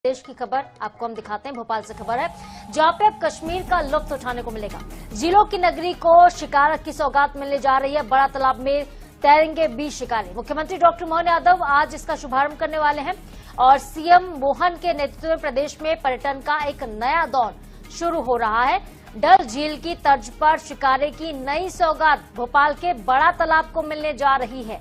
देश की खबर आपको हम दिखाते हैं। भोपाल से खबर है जहां पे अब कश्मीर का लुत्फ उठाने को मिलेगा। झीलों की नगरी को शिकार की सौगात मिलने जा रही है। बड़ा तालाब में तैरेंगे 20 शिकारी। मुख्यमंत्री डॉक्टर मोहन यादव आज इसका शुभारंभ करने वाले हैं और सीएम मोहन के नेतृत्व में प्रदेश में पर्यटन का एक नया दौर शुरू हो रहा है। डल झील की तर्ज पर शिकारे की नई सौगात भोपाल के बड़ा तालाब को मिलने जा रही है।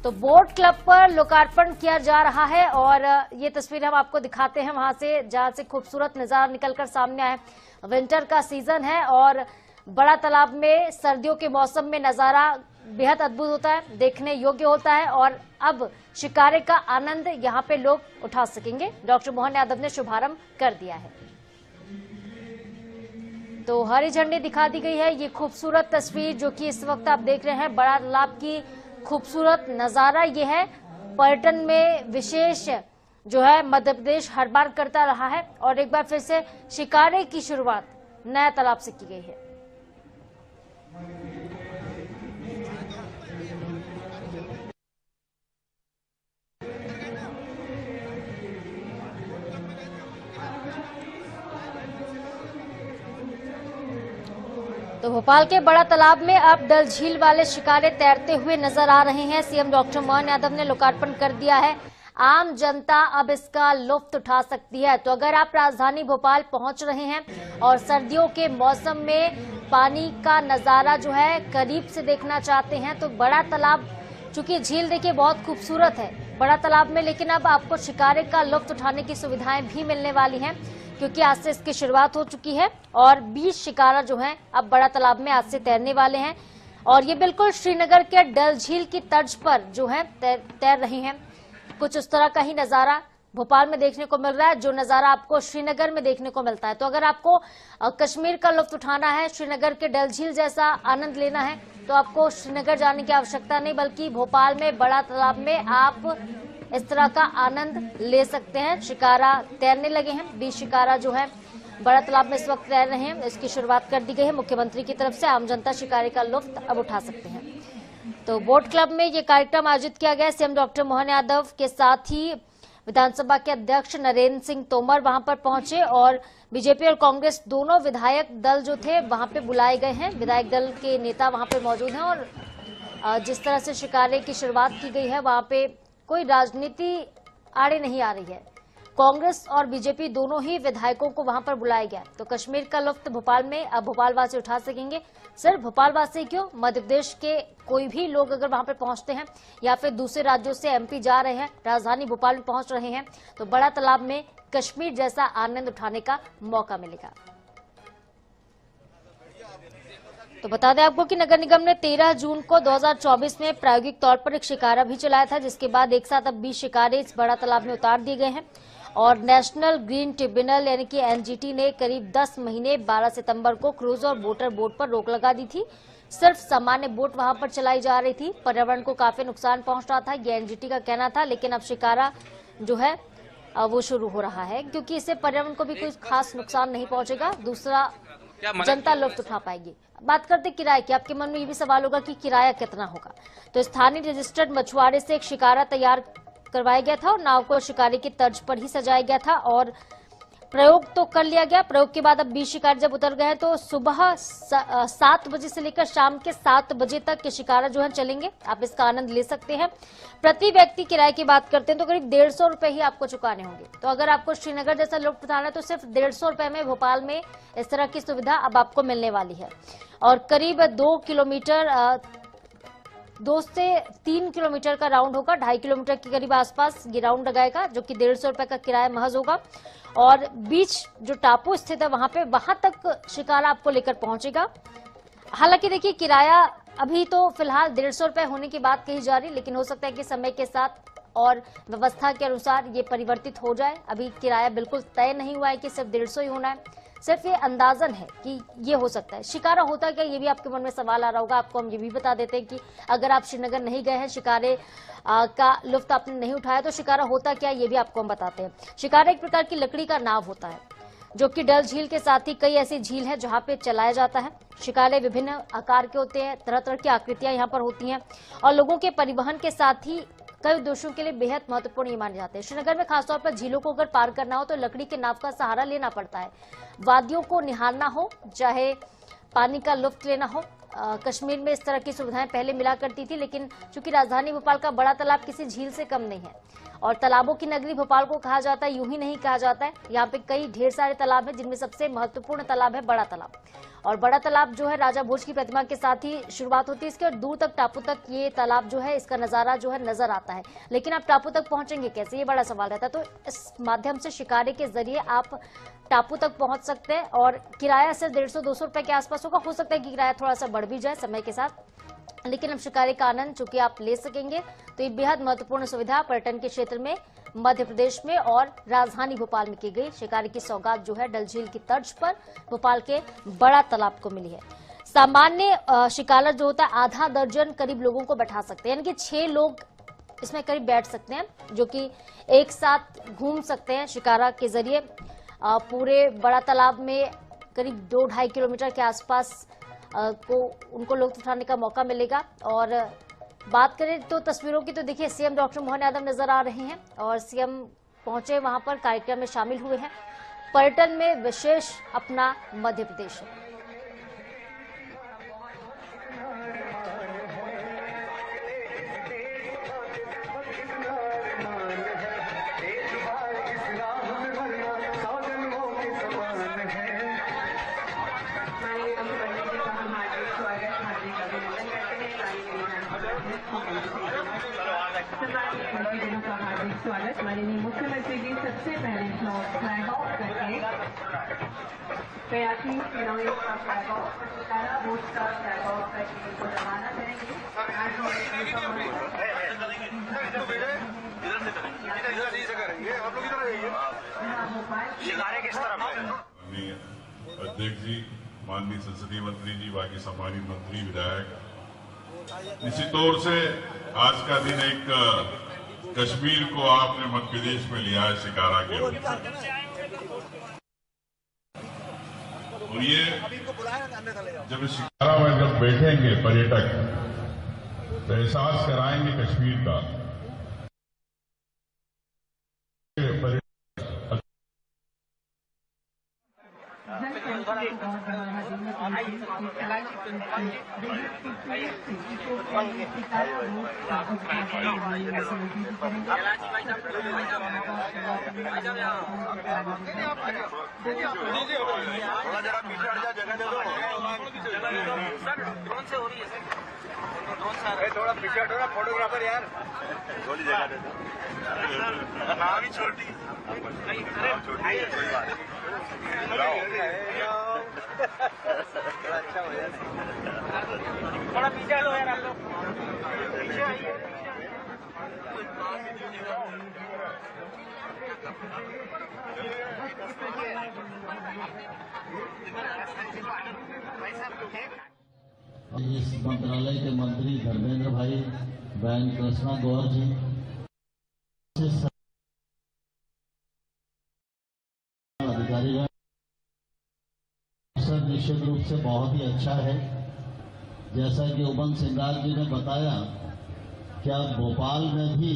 तो बोट क्लब पर लोकार्पण किया जा रहा है और ये तस्वीर हम आपको दिखाते हैं वहां से जहां से खूबसूरत नजारा निकलकर सामने आया है। विंटर का सीजन है और बड़ा तालाब में सर्दियों के मौसम में नजारा बेहद अद्भुत होता है, देखने योग्य होता है और अब शिकारे का आनंद यहां पे लोग उठा सकेंगे। डॉक्टर मोहन यादव ने शुभारंभ कर दिया है। तो हरी झंडी दिखा दी गई है। ये खूबसूरत तस्वीर जो कि इस वक्त आप देख रहे हैं, बड़ा तालाब की खूबसूरत नजारा ये है। पर्यटन में विशेष जो है मध्य प्रदेश हर बार करता रहा है और एक बार फिर से शिकारे की शुरुआत नया तालाब से की गई है। तो भोपाल के बड़ा तालाब में अब डल झील वाले शिकारे तैरते हुए नजर आ रहे हैं। सीएम डॉक्टर मोहन यादव ने लोकार्पण कर दिया है। आम जनता अब इसका लुत्फ उठा सकती है। तो अगर आप राजधानी भोपाल पहुंच रहे हैं और सर्दियों के मौसम में पानी का नजारा जो है करीब से देखना चाहते हैं तो बड़ा तालाब, चूंकि झील देखिए बहुत खूबसूरत है बड़ा तालाब में, लेकिन अब आपको शिकारे का लुत्फ उठाने की सुविधाएं भी मिलने वाली हैं क्योंकि आज से इसकी शुरुआत हो चुकी है और 20 शिकारा जो हैं अब बड़ा तालाब में आज से तैरने वाले हैं और ये बिल्कुल श्रीनगर के डल झील की तर्ज पर जो है तैर रही हैं। कुछ उस तरह का ही नजारा भोपाल में देखने को मिल रहा है जो नजारा आपको श्रीनगर में देखने को मिलता है। तो अगर आपको कश्मीर का लुत्फ उठाना है, श्रीनगर के डल झील जैसा आनंद लेना है तो आपको श्रीनगर जाने की आवश्यकता नहीं, बल्कि भोपाल में बड़ा तालाब में आप इस तरह का आनंद ले सकते हैं। शिकारा तैरने लगे हैं। 20 शिकारा जो है बड़ा तालाब में इस वक्त तैर रहे हैं। इसकी शुरुआत कर दी गई है मुख्यमंत्री की तरफ से। आम जनता शिकारे का लुत्फ अब उठा सकते हैं। तो बोट क्लब में ये कार्यक्रम आयोजित किया गया। सीएम डॉक्टर मोहन यादव के साथ ही विधानसभा के अध्यक्ष नरेंद्र सिंह तोमर वहां पर पहुंचे और बीजेपी और कांग्रेस दोनों विधायक दल जो थे वहां पे बुलाए गए हैं। विधायक दल के नेता वहां पे मौजूद हैं और जिस तरह से शिकारे की शुरुआत की गई है वहां पे कोई राजनीति आड़े नहीं आ रही है। कांग्रेस और बीजेपी दोनों ही विधायकों को वहां पर बुलाया गया। तो कश्मीर का लुत्फ भोपाल में अब भोपालवासी उठा सकेंगे। सिर्फ भोपालवासी क्यों, मध्य प्रदेश के कोई भी लोग अगर वहां पर पहुंचते हैं या फिर दूसरे राज्यों से एमपी जा रहे हैं, राजधानी भोपाल में पहुंच रहे हैं तो बड़ा तालाब में कश्मीर जैसा आनंद उठाने का मौका मिलेगा। तो बता दें आपको कि नगर निगम ने 13 जून को 2024 में प्रायोगिक तौर पर एक शिकारा भी चलाया था, जिसके बाद एक साथ अब 20 शिकारे इस बड़ा तालाब में उतार दिए गए हैं और नेशनल ग्रीन ट्रिब्यूनल यानी कि एनजीटी ने करीब 10 महीने 12 सितंबर को क्रूज और मोटर बोट पर रोक लगा दी थी। सिर्फ सामान्य बोट वहां पर चलाई जा रही थी। पर्यावरण को काफी नुकसान पहुंच रहा था, ये एनजीटी का कहना था, लेकिन अब शिकारा जो है वो शुरू हो रहा है क्योंकि इससे पर्यावरण को भी कोई खास नुकसान नहीं पहुंचेगा। दूसरा, जनता लुत्फ उठा पाएगी। बात करते किराए की। आपके मन में ये भी सवाल होगा कि किराया कितना होगा। तो स्थानीय रजिस्टर्ड मछुआरे से एक शिकारा तैयार करवाया गया था और नाव को शिकारे की तर्ज पर ही सजाया गया था और प्रयोग तो कर लिया गया। प्रयोग के बाद अब 20 शिकार जब उतर गए तो सुबह 7 बजे से लेकर शाम के 7 बजे तक ये शिकारा जो है चलेंगे। आप इसका आनंद ले सकते हैं। प्रति व्यक्ति किराए की बात करते हैं तो करीब 150 रुपए ही आपको चुकाने होंगे। तो अगर आपको श्रीनगर जैसा लुत्फ उठाना है तो सिर्फ 150 रुपए में भोपाल में इस तरह की सुविधा अब आपको मिलने वाली है। और करीब 2 से 3 किलोमीटर का राउंड होगा। 2.5 किलोमीटर के करीब आसपास ये राउंड लगाएगा जो कि 150 रुपए का किराया महज होगा और बीच जो टापू स्थित है वहां तक शिकारा आपको लेकर पहुंचेगा। हालांकि देखिए किराया अभी तो फिलहाल 150 रुपए होने की बात कही जा रही, लेकिन हो सकता है कि समय के साथ और व्यवस्था के अनुसार ये परिवर्तित हो जाए। अभी किराया बिल्कुल तय नहीं हुआ है कि सिर्फ 150 ही होना है, सिर्फ ये अंदाजन है कि ये हो सकता है। शिकारा होता क्या, ये भी आपके मन में सवाल आ रहा होगा। आपको हम ये भी बता देते हैं कि अगर आप श्रीनगर नहीं गए हैं, शिकारे का लुत्फ आपने नहीं उठाया तो शिकारा होता क्या, ये भी आपको हम बताते हैं। शिकारा एक प्रकार की लकड़ी का नाव होता है जो कि डल झील के साथ ही कई ऐसी झील है जहां पे चलाया जाता है। शिकारे विभिन्न आकार के होते हैं, तरह तरह की आकृतियां यहाँ पर होती हैं और लोगों के परिवहन के साथ ही कई उद्देश्यों के लिए बेहद महत्वपूर्ण ये माने जाते हैं। श्रीनगर में खासतौर पर झीलों को अगर पार करना हो तो लकड़ी के नाव का सहारा लेना पड़ता है। वादियों को निहारना हो, चाहे पानी का लुत्फ लेना हो। कश्मीर में इस तरह की सुविधाएं पहले मिला करती थी, लेकिन चूंकि राजधानी भोपाल का बड़ा तालाब किसी झील से कम नहीं है और तालाबों की नगरी भोपाल को कहा जाता है, यूं ही नहीं कहा जाता है। यहाँ पे कई ढेर सारे तालाब हैं, जिनमें सबसे महत्वपूर्ण तालाब है बड़ा तालाब। और बड़ा तालाब जो है राजा भोज की प्रतिमा के साथ ही शुरुआत होती है इसके, और दूर तक टापू तक ये तालाब जो है, इसका नजारा जो है नजर आता है। लेकिन आप टापू तक पहुंचेंगे कैसे, ये बड़ा सवाल रहता है। तो इस माध्यम से शिकारे के जरिए आप टापू तक पहुंच सकते हैं और किराया सिर्फ 150-200 रुपए के आसपास होगा। हो सकता है कि किराया थोड़ा सा बढ़ भी जाए समय के साथ, लेकिन अब शिकारे का आनंद चूंकि आप ले सकेंगे तो ये बेहद महत्वपूर्ण सुविधा पर्यटन के क्षेत्र में मध्य प्रदेश में और राजधानी भोपाल में की गई। शिकारे की सौगात जो है डल झील की तर्ज पर भोपाल के बड़ा तालाब को मिली है। सामान्य शिकारर जो होता है आधा दर्जन करीब लोगों को बैठा सकते हैं, यानी कि 6 लोग इसमें करीब बैठ सकते हैं, जो कि एक साथ घूम सकते हैं शिकारा के जरिए। पूरे बड़ा तालाब में करीब 2-2.5 किलोमीटर के आसपास को उनको लुत्फ उठाने का मौका मिलेगा। और बात करें तो तस्वीरों की, तो देखिए सीएम डॉक्टर मोहन यादव नजर आ रहे हैं और सीएम पहुंचे वहां पर, कार्यक्रम में शामिल हुए हैं। पर्यटन में विशेष अपना मध्य प्रदेश है। स्वागत। माननीय मुख्यमंत्री जी सबसे पहले फ्लैग ऑफ करके कयाकिंग फ्लैग ऑफ बोट का फ्लैग ऑफ करके इनको रवाना करेंगे। अध्यक्ष जी, माननीय संसदीय मंत्री जी, बाकी सम्मानित मंत्री, विधायक, निश्चित तौर से आज का दिन एक कश्मीर को आपने मध्य प्रदेश में लिया है शिकारा के रूप में, और ये जब शिकारा में जब बैठेंगे पर्यटक तो एहसास कराएंगे कश्मीर का। थोड़ा पीछे हटो ना फोटोग्राफर यार, थोड़ी जगह दे दो। नाम ही छोटी अच्छा हो जाए, थोड़ा पीछे हटो यार आप लोग, पीछे आइए। इस मंत्रालय के मंत्री धर्मेंद्र भाई, बहन कृष्णा गौर जी, अधिकारीगण, निश्चित रूप से बहुत ही अच्छा है। जैसा कि उमंग सिंगार जी ने बताया कि अब भोपाल में भी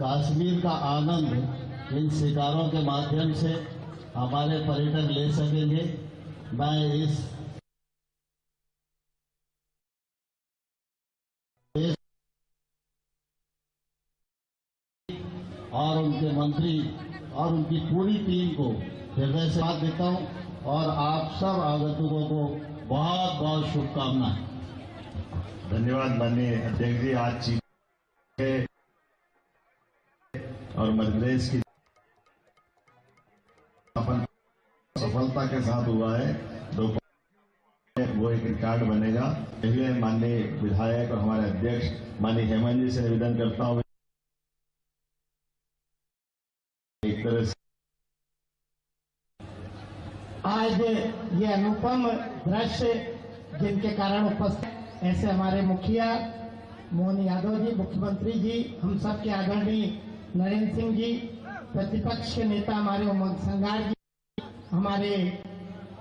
कश्मीर का आनंद इन शिकारों के माध्यम से हमारे पर्यटक ले सकेंगे। मैं इस और उनके मंत्री और उनकी पूरी टीम को हृदय से साथ देता हूं और आप सब आगंतुकों को बहुत बहुत शुभकामनाएं। धन्यवाद माननीय अध्यक्ष जी। आज चीफ और मध्य प्रदेश की सफलता के साथ हुआ है, वो एक रिकॉर्ड बनेगा। इसलिए माननीय विधायक और हमारे अध्यक्ष माननीय हेमंत जी से निवेदन करता हूं, एक तरह से आज ये अनुपम दृश्य जिनके कारण उपस्थित ऐसे हमारे मुखिया मोहन यादव जी, मुख्यमंत्री जी, हम सब के आदरणीय नरेंद्र सिंह जी, प्रतिपक्ष के नेता हमारे उमंग सिंगार जी, हमारे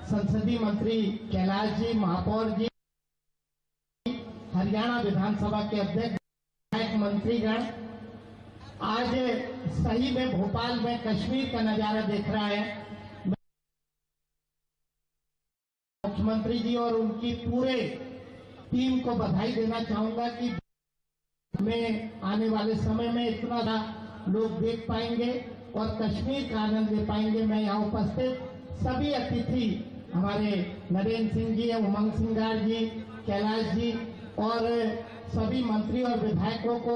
संसदीय मंत्री कैलाश जी, महापौर जी, हरियाणा विधानसभा के अध्यक्ष, विधायक, मंत्रीगण, आज सही में भोपाल में कश्मीर का नजारा देख रहा है। मुख्यमंत्री जी और उनकी पूरे टीम को बधाई देना चाहूंगा कि में आने वाले समय में इतना लोग देख पाएंगे और कश्मीर का आनंद ले पाएंगे। मैं यहाँ उपस्थित सभी अतिथि हमारे नरेंद्र सिंह जी, उमंग सिंगार जी, कैलाश जी और सभी मंत्री और विधायकों को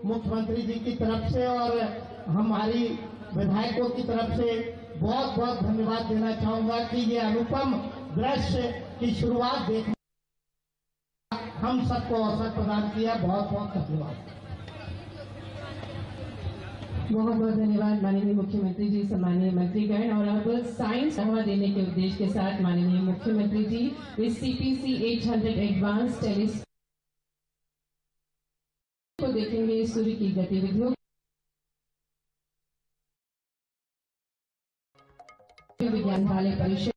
मुख्यमंत्री जी की तरफ से और हमारी विधायकों की तरफ से बहुत बहुत धन्यवाद देना चाहूंगा कि ये अनुपम दृश्य की शुरुआत देखने हम सबको अवसर प्रदान किया। बहुत बहुत धन्यवाद। बहुत बहुत धन्यवाद माननीय मुख्यमंत्री जी, सम्मानीय मंत्रीगण। और अब साइंस बढ़ावा देने के उद्देश्य के साथ माननीय मुख्यमंत्री जी इस CPC 800 एडवांस टेलीस्कोप को देखेंगे। सूर्य की गतिविधियों विज्ञान वाले परिषद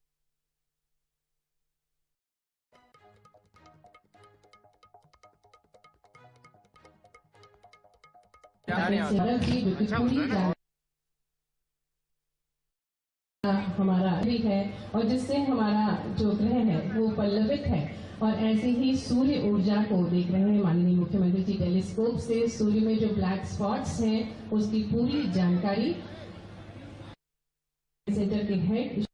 हमारा भी है और जिससे हमारा जो ग्रह है वो पल्लवित है। और ऐसे ही सूर्य ऊर्जा को देख रहे हैं माननीय मुख्यमंत्री जी टेलीस्कोप से। सूर्य में जो ब्लैक स्पॉट्स हैं उसकी पूरी जानकारी सेंटर के हेड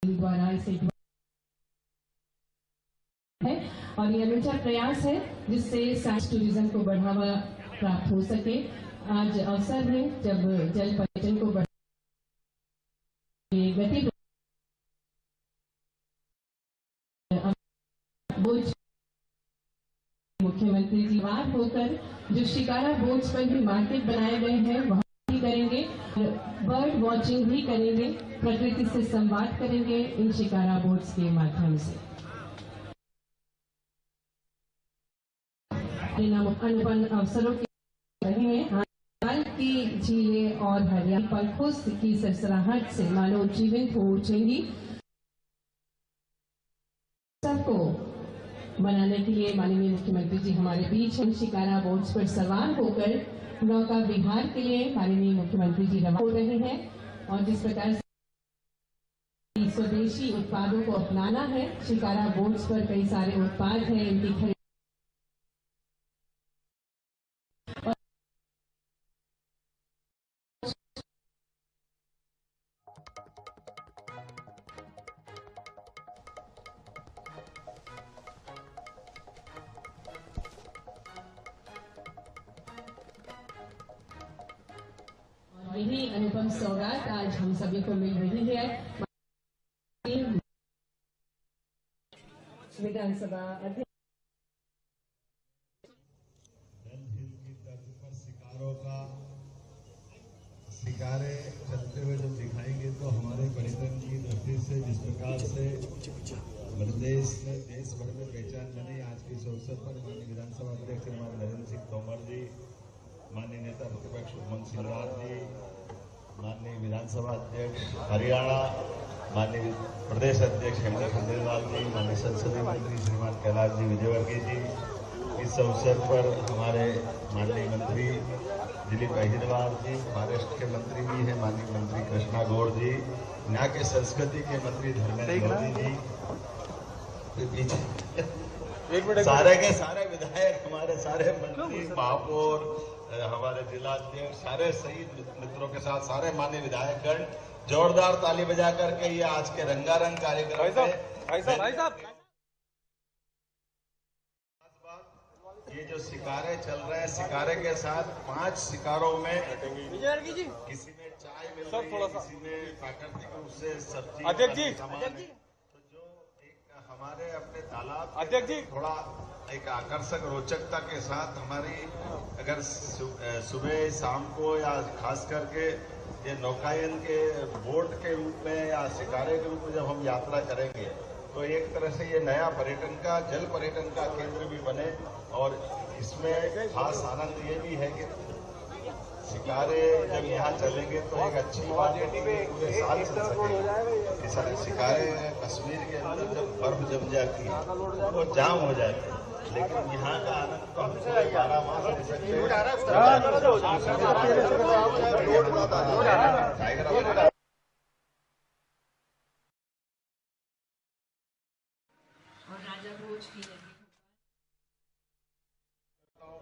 द्वारा इसे है और ये अनूठा प्रयास है जिससे साइंस टूरिज्म को बढ़ावा प्राप्त हो सके। आज अवसर है जब जल पर्यटन को गति मुख्यमंत्री जी बात होकर जो शिकारा बोट्स पर भी मार्केट बनाए गए हैं वहां भी करेंगे, बर्ड वॉचिंग भी करेंगे, प्रकृति से संवाद करेंगे इन शिकारा बोट्स के माध्यम से। अनुपम अवसरों के रहे हैं हाल की झीलें और हरियाली पंखों की सरसराहट से मानो जीवित हो उठेंगी। सबको मनाने के लिए माननीय मुख्यमंत्री जी हमारे बीच हैं। शिकारा बोट्स पर सवार होकर नौका विहार के लिए माननीय मुख्यमंत्री जी रवाना हो रहे हैं। और जिस प्रकार से स्वदेशी उत्पादों को अपनाना है, शिकारा बोट्स पर कई सारे उत्पाद हैं, इनकी खरीद यही अनुपम सौगात आज हम सभी को मिल रही है। विधानसभा अध्यक्ष शिकारे चलते हुए जब दिखाएंगे तो हमारे पर्यटन की दृष्टि से जिस प्रकार से प्रदेश में देश भर में पहचान बनी, आज के इस अवसर पर माननीय विधानसभा अध्यक्ष नरेंद्र सिंह तोमर जी, माननीय नेता प्रतिपक्ष उमंग सिंगार जी, माननीय विधानसभा अध्यक्ष हरियाणा, माननीय प्रदेश अध्यक्ष हेमंत खंडेलवाल जी, माननीय संसदीय मंत्री श्रीमान कैलाश जी विजयवर्गीय जी, इस अवसर पर हमारे माननीय मंत्री दिलीप अहिरवार जी, महाराष्ट्र के मंत्री भी हैं माननीय मंत्री कृष्णा गौड़ जी, यहाँ के संस्कृति के मंत्री धर्मेंद्र मोदी जी, सारे के सारे विधायक, हमारे सारे मंत्री, महापौर, हमारे जिलाध्यक्ष, सारे शहीद मित्रों के साथ सारे माननीय विधायकगण जोरदार ताली बजा करके ये आज के रंगारंग कार्यक्रम में ये जो शिकारे चल रहे हैं, शिकारे के साथ 5 शिकारों में किसी में चाय मिल रही है, किसी में प्राकृतिक रूप से सब्जी, अध्यक्ष जी, तो जो एक हमारे अपने तालाब अध्यक्ष जी थोड़ा एक आकर्षक रोचकता के साथ हमारी अगर सुबह शाम को या खास करके ये नौकायन के बोट के रूप में या शिकारे के रूप में जब हम यात्रा करेंगे तो एक तरह से ये नया पर्यटन का, जल पर्यटन का केंद्र भी बने। और इसमें खास आनंद ये भी है कि शिकारे जब यहाँ चलेंगे तो एक अच्छी बात है कि पूरे साल चल सकेंगे। शिकारे कश्मीर के अंदर जब बर्फ जम जाती है तो जाम हो जाती है, लेकिन यहाँ का आनंद तो हम 12 मास ले सकते हैं। और राजा भोज की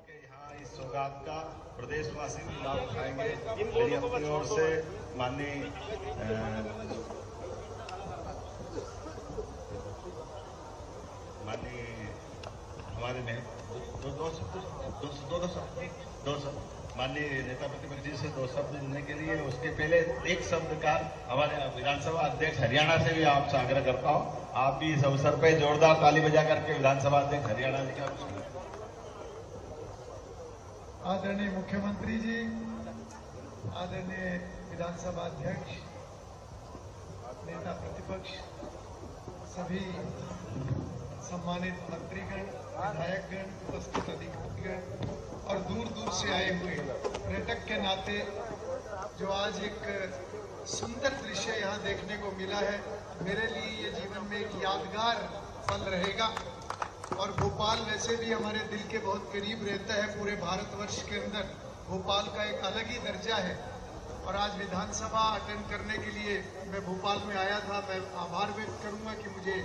के यहाँ इस सौगात का प्रदेशवासी भी लाभ उठाएंगे। मेरी अपनी ओर से माननीय हमारे में दो शब्द माननीय नेता प्रतिपक्ष जी से 2 शब्द देने के लिए, उसके पहले एक शब्द का हमारे विधानसभा अध्यक्ष हरियाणा से भी आपसे आग्रह करता हूँ, आप भी इस अवसर पे जोरदार ताली बजा करके विधानसभा अध्यक्ष हरियाणा जी का आदरणीय मुख्यमंत्री जी, आदरणीय विधानसभा अध्यक्ष, नेता प्रतिपक्ष, सभी सम्मानित मंत्रीगण, विधायकगण, उपस्थित अधिकारीगण और दूर दूर से आए हुए पर्यटक के नाते जो आज एक सुंदर दृश्य यहाँ देखने को मिला है, मेरे लिए ये जीवन में एक यादगार पल रहेगा। और भोपाल वैसे भी हमारे दिल के बहुत करीब रहता है। पूरे भारतवर्ष के अंदर भोपाल का एक अलग ही दर्जा है। और आज विधानसभा अटेंड करने के लिए मैं भोपाल में आया था। मैं आभार व्यक्त करूंगा कि मुझे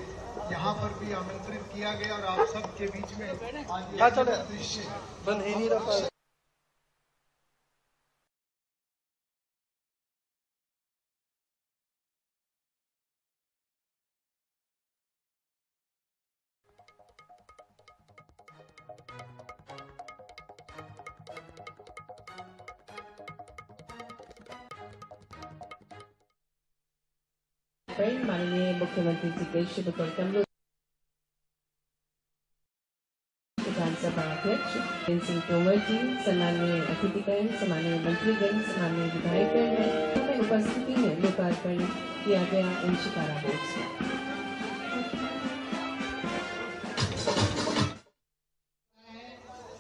यहाँ पर भी आमंत्रित किया गया और आप सब के बीच में आज ये दृश्य माननीय मुख्यमंत्री जी के शुभ कमलों विधानसभा अध्यक्ष सिंह तोमर जी, सम्माननीय अतिथिगण, सम्माननीय मंत्रीगण, सम्माननीय विधायकगण हैं, उनकी उपस्थिति में लोकार्पण किया गया इन शिकारा बोर्ड्स का।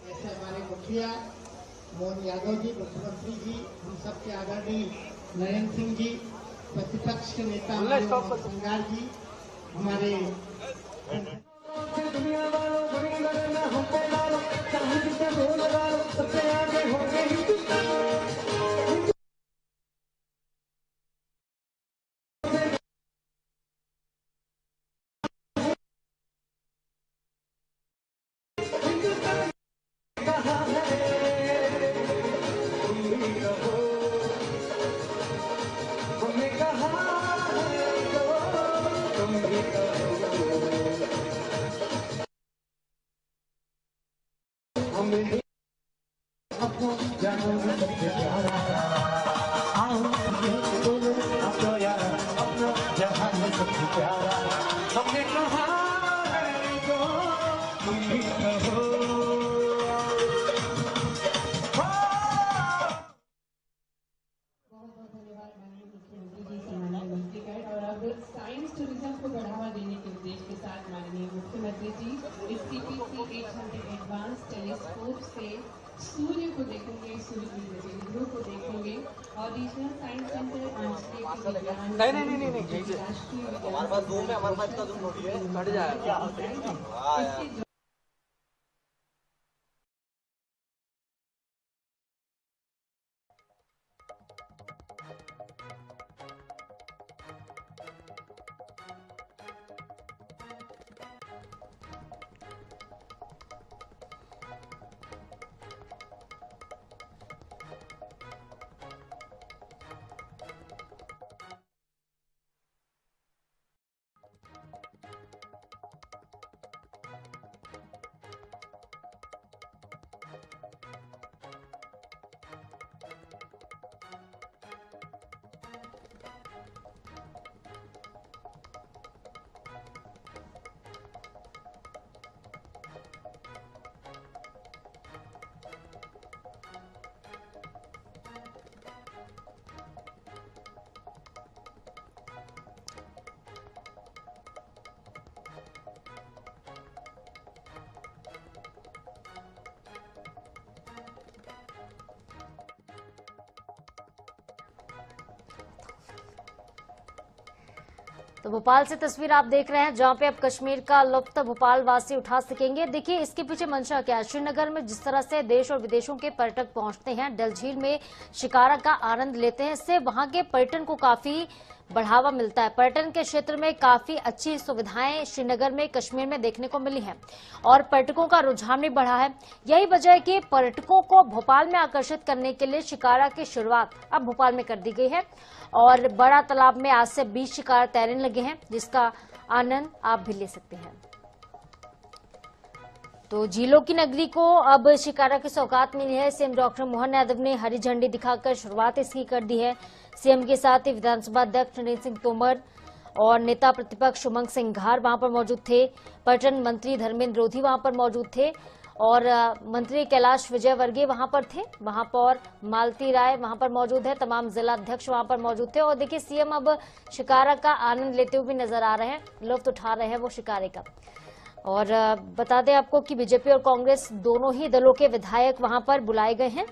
ऐसे हमारे मुखिया मोहन यादव जी, मुख्यमंत्री जी, हम सबके आदरणीय नरेंद्र सिंह जी, प्रतिपक्ष के नेता सिंगार जी, हमारे साइंस टूरिज्म को बढ़ावा देने के उद्देश्य के साथ माननीय मुख्यमंत्री जी इस CPC 800 एडवांस टेलीस्कोप से सूर्य को देखेंगे, सूर्य की गतिविधियों को देखेंगे और रीजनल साइंस सेंटर आंचलिक विज्ञान राष्ट्रीय हमारे पास रूम है, हमारे पास इसका रूम थोड़ी है, कट जाएगा। तो भोपाल से तस्वीर आप देख रहे हैं जहां पे अब कश्मीर का लुत्फ भोपाल वासी उठा सकेंगे। देखिए इसके पीछे मंशा क्या है। श्रीनगर में जिस तरह से देश और विदेशों के पर्यटक पहुंचते हैं, डल झील में शिकारा का आनंद लेते हैं, इससे वहां के पर्यटन को काफी बढ़ावा मिलता है। पर्यटन के क्षेत्र में काफी अच्छी सुविधाएं श्रीनगर में कश्मीर में देखने को मिली हैं और पर्यटकों का रुझान भी बढ़ा है। यही वजह है कि पर्यटकों को भोपाल में आकर्षित करने के लिए शिकारा की शुरुआत अब भोपाल में कर दी गई है और बड़ा तालाब में आज से 20 शिकार तैरने लगे हैं, जिसका आनंद आप भी ले सकते हैं। तो झीलों की नगरी को अब शिकारा की सौगात मिली है। सीएम डॉक्टर मोहन यादव ने हरी झंडी दिखाकर शुरुआत इसकी कर दी है। सीएम के साथ ही विधानसभा अध्यक्ष नरेंद्र सिंह तोमर और नेता प्रतिपक्ष उमंग सिंघार वहां पर मौजूद थे। पर्यटन मंत्री धर्मेंद्र रोधी वहां पर मौजूद थे और मंत्री कैलाश विजयवर्गीय वहां पर थे। महापौर मालती राय वहां पर मौजूद है। तमाम जिला अध्यक्ष वहां पर मौजूद थे और देखिए सीएम अब शिकारा का आनंद लेते हुए नजर आ रहे हैं, लुत्फ उठा रहे हैं वो शिकारे का। और बता दें आपको कि बीजेपी और कांग्रेस दोनों ही दलों के विधायक वहां पर बुलाए गए हैं।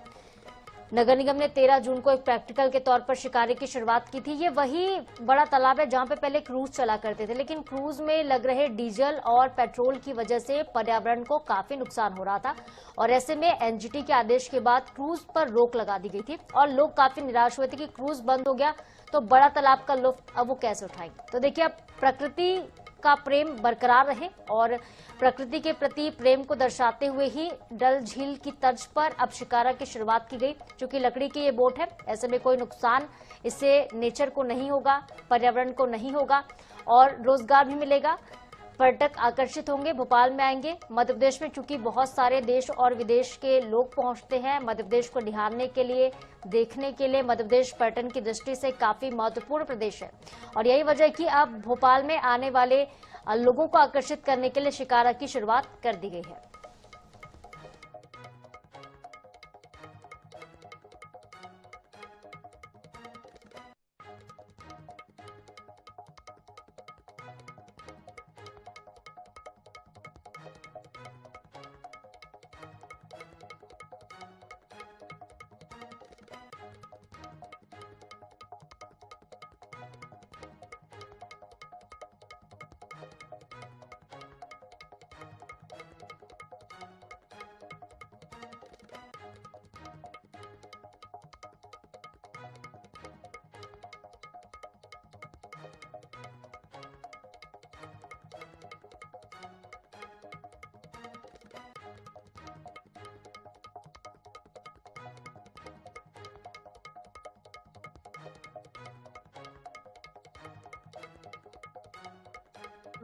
नगर निगम ने 13 जून को एक प्रैक्टिकल के तौर पर शिकारे की शुरुआत की थी। ये वही बड़ा तालाब है जहां पे पहले क्रूज चला करते थे, लेकिन क्रूज में लग रहे डीजल और पेट्रोल की वजह से पर्यावरण को काफी नुकसान हो रहा था और ऐसे में एनजीटी के आदेश के बाद क्रूज पर रोक लगा दी गई थी और लोग काफी निराश हुए थे कि क्रूज बंद हो गया तो बड़ा तालाब का लुत्फ अब वो कैसे उठाएंगे। तो देखिए अब प्रकृति का प्रेम बरकरार रहे और प्रकृति के प्रति प्रेम को दर्शाते हुए ही डल झील की तर्ज पर अब शिकारा की शुरुआत की गई। चूंकि लकड़ी की ये बोट है, ऐसे में कोई नुकसान इससे नेचर को नहीं होगा, पर्यावरण को नहीं होगा और रोजगार भी मिलेगा। पर्यटक आकर्षित होंगे, भोपाल में आएंगे। मध्य प्रदेश में चूंकि बहुत सारे देश और विदेश के लोग पहुंचते हैं मध्य प्रदेश को निहारने के लिए, देखने के लिए। मध्य प्रदेश पर्यटन की दृष्टि से काफी महत्वपूर्ण प्रदेश है और यही वजह है कि अब भोपाल में आने वाले लोगों को आकर्षित करने के लिए शिकारा की शुरुआत कर दी गई है।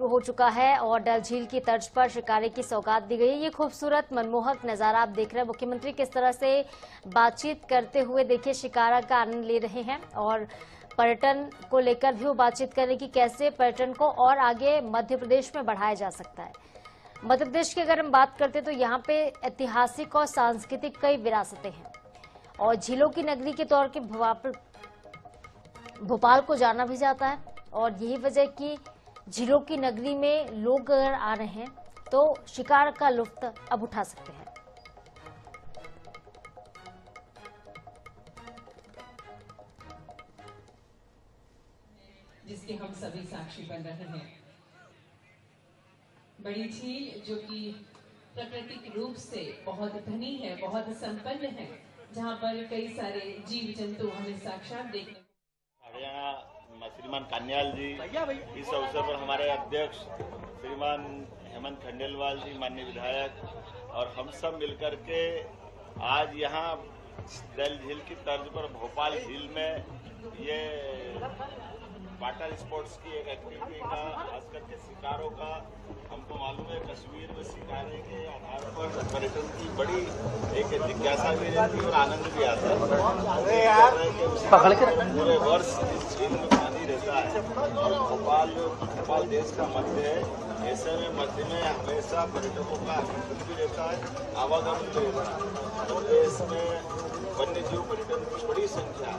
हो चुका है और डल झील की तर्ज पर शिकारे की सौगात दी गई है। ये खूबसूरत मनमोहक नजारा आप देख रहे हैं। मुख्यमंत्री किस तरह से बातचीत करते हुए देखिए शिकारा का आनंद ले रहे हैं और पर्यटन को लेकर भी वो बातचीत करें कि कैसे पर्यटन को और आगे मध्य प्रदेश में बढ़ाया जा सकता है। मध्य प्रदेश की अगर हम बात करते हैं तो यहाँ पे ऐतिहासिक और सांस्कृतिक कई विरासतें हैं और झीलों की नगरी के तौर के भोपाल को जाना भी जाता है और यही वजह कि झीलों की नगरी में लोग अगर आ रहे हैं तो शिकार का लुत्फ अब उठा सकते हैं। जिसके हम सभी साक्षी बन रहे हैं। बड़ी झील जो कि प्राकृतिक रूप से बहुत धनी है, बहुत संपन्न है, जहां पर कई सारे जीव जंतु हमें साक्षात देखने श्रीमान कान्याल जी, इस अवसर पर हमारे अध्यक्ष श्रीमान हेमंत खंडेलवाल जी, माननीय विधायक और हम सब मिलकर के आज यहाँ डल झील की तर्ज पर भोपाल झील में ये वाटर स्पोर्ट्स की एक एक्टिविटी का, खास करके शिकारों का, हमको मालूम है कश्मीर में शिकारे के आधार पर पर्यटन की बड़ी एक जिज्ञासा भी रहती है और आनंद भी आता है। पूरे वर्ष इस झील में पानी रहता है और भोपाल देश का मध्य है। ऐसे में मध्य में हमेशा पर्यटकों का आगमन भी रहता है, आवागमन भी रहता है। तो देश में वन्य जीव पर्यटन की बड़ी संख्या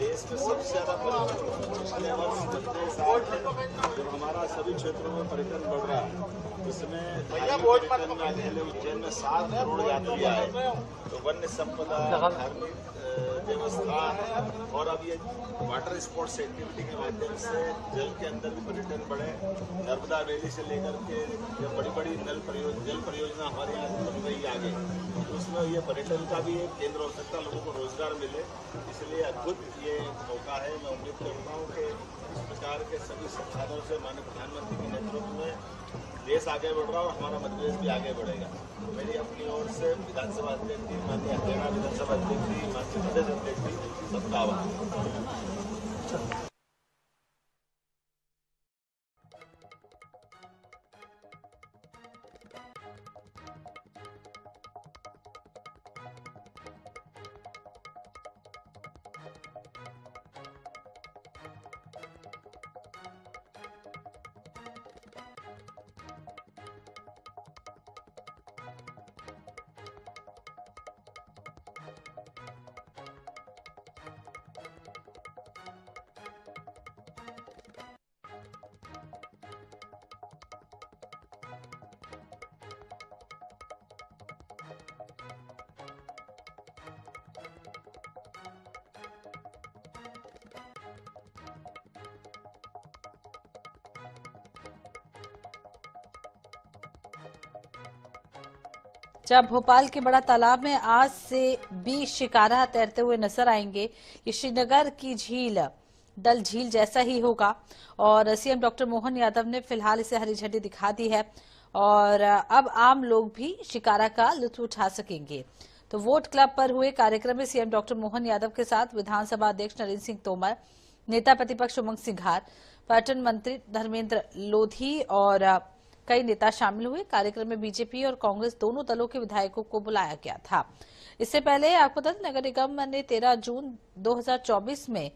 देश में सबसे ज्यादा पर्यटन पिछले वर्ष पिछले साल जब हमारा सभी क्षेत्रों में पर्यटन बढ़ रहा है, इसमें पर्यटन में अकेले उज्जैन में 7 करोड़ यात्री आए। तो वन्य संपदा, धार्मिक देवस्थान और अब ये वाटर स्पोर्ट्स एक्टिविटी के माध्यम से जल के अंदर भी पर्यटन बढ़े। नर्मदा वैली से लेकर के जो बड़ी बड़ी जल परियोजना हमारे यहाँ बन गई आगे, तो उसमें ये पर्यटन का भी एक केंद्र हो सकता है, लोगों को रोजगार मिले। इसलिए अद्भुत ये मौका है। मैं उम्मीद करता हूँ कि इस प्रकार के सभी संसाधनों से माननीय प्रधानमंत्री के नेतृत्व में देश आगे बढ़ रहा है और हमारा मध्य प्रदेश भी आगे बढ़ेगा। मेरी अपनी ओर से विधानसभा अध्यक्ष जी, माननीय हरियाणा विधानसभा अध्यक्ष जी, माननीय प्रदेश अध्यक्ष जी, सबका आभार। जब भोपाल के बड़ा तालाब में आज से 20 शिकारा तैरते हुए नजर आएंगे। ये श्रीनगर की झील डल झील जैसा ही होगा और सीएम डॉक्टर मोहन यादव ने फिलहाल इसे हरी झंडी दिखा दी है और अब आम लोग भी शिकारा का लुत्फ उठा सकेंगे। तो वोट क्लब पर हुए कार्यक्रम में सीएम डॉक्टर मोहन यादव के साथ विधानसभा अध्यक्ष नरेंद्र सिंह तोमर, नेता प्रतिपक्ष उमंग सिंघार, पर्यटन मंत्री धर्मेंद्र लोधी और कई नेता शामिल हुए। कार्यक्रम में बीजेपी और कांग्रेस दोनों दलों के विधायकों को बुलाया गया था। इससे पहले आपको बता दें, नगर निगम ने 13 जून 2024 में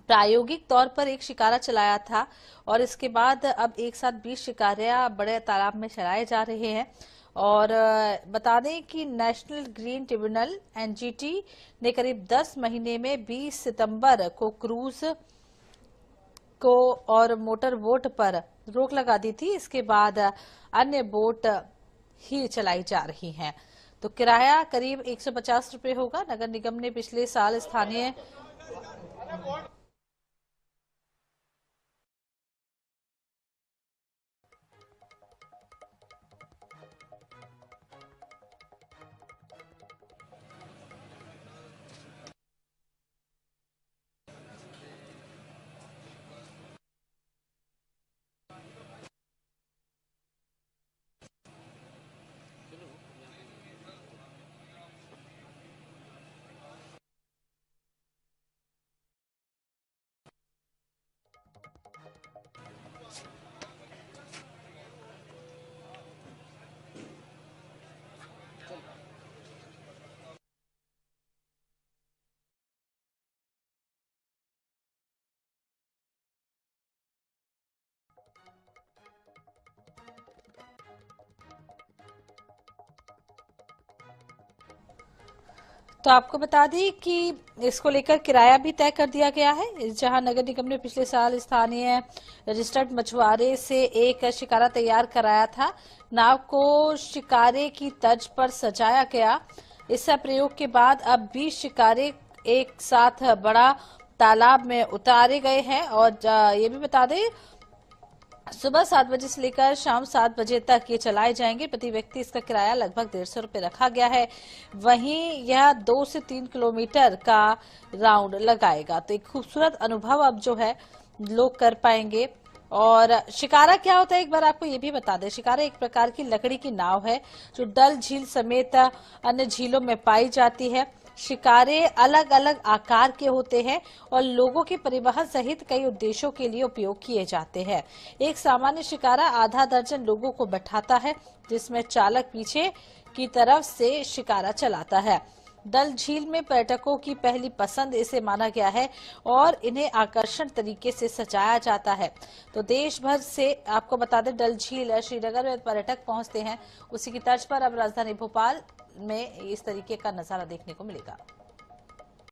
प्रायोगिक तौर पर एक शिकारा चलाया था और इसके बाद अब एक साथ 20 शिकारा बड़े तालाब में चलाए जा रहे हैं। और बता दें कि नेशनल ग्रीन ट्रिब्यूनल एनजीटी ने करीब 10 महीने में 20 सितंबर को क्रूज को और मोटर बोट पर रोक लगा दी थी। इसके बाद अन्य बोट ही चलाई जा रही हैं। तो किराया करीब 150 रुपए होगा। नगर निगम ने पिछले साल स्थानीय तो आपको बता दें कि इसको लेकर किराया भी तय कर दिया गया है। जहां नगर निगम ने पिछले साल स्थानीय रजिस्टर्ड मछुआरे से एक शिकारा तैयार कराया था। नाव को शिकारे की तर्ज पर सजाया गया। इस प्रयोग के बाद अब 20 शिकारे एक साथ बड़ा तालाब में उतारे गए हैं। और ये भी बता दें, सुबह 7 बजे से लेकर शाम 7 बजे तक ये चलाए जाएंगे। प्रति व्यक्ति इसका किराया लगभग 150 रुपए रखा गया है। वहीं यह 2 से 3 किलोमीटर का राउंड लगाएगा। तो एक खूबसूरत अनुभव अब जो है लोग कर पाएंगे। और शिकारा क्या होता है एक बार आपको ये भी बता दें। शिकारा एक प्रकार की लकड़ी की नाव है जो डल झील समेत अन्य झीलों में पाई जाती है। शिकारे अलग अलग आकार के होते हैं और लोगों के परिवहन सहित कई उद्देश्यों के लिए उपयोग किए जाते हैं। एक सामान्य शिकारा आधा दर्जन लोगों को बैठाता है, जिसमें चालक पीछे की तरफ से शिकारा चलाता है। डल झील में पर्यटकों की पहली पसंद इसे माना गया है और इन्हें आकर्षण तरीके से सजाया जाता है। तो देश भर से आपको बता दें, डल झील श्रीनगर में पर्यटक पहुंचते हैं, उसी की तर्ज पर अब राजधानी भोपाल में इस तरीके का नजारा देखने को मिलेगा।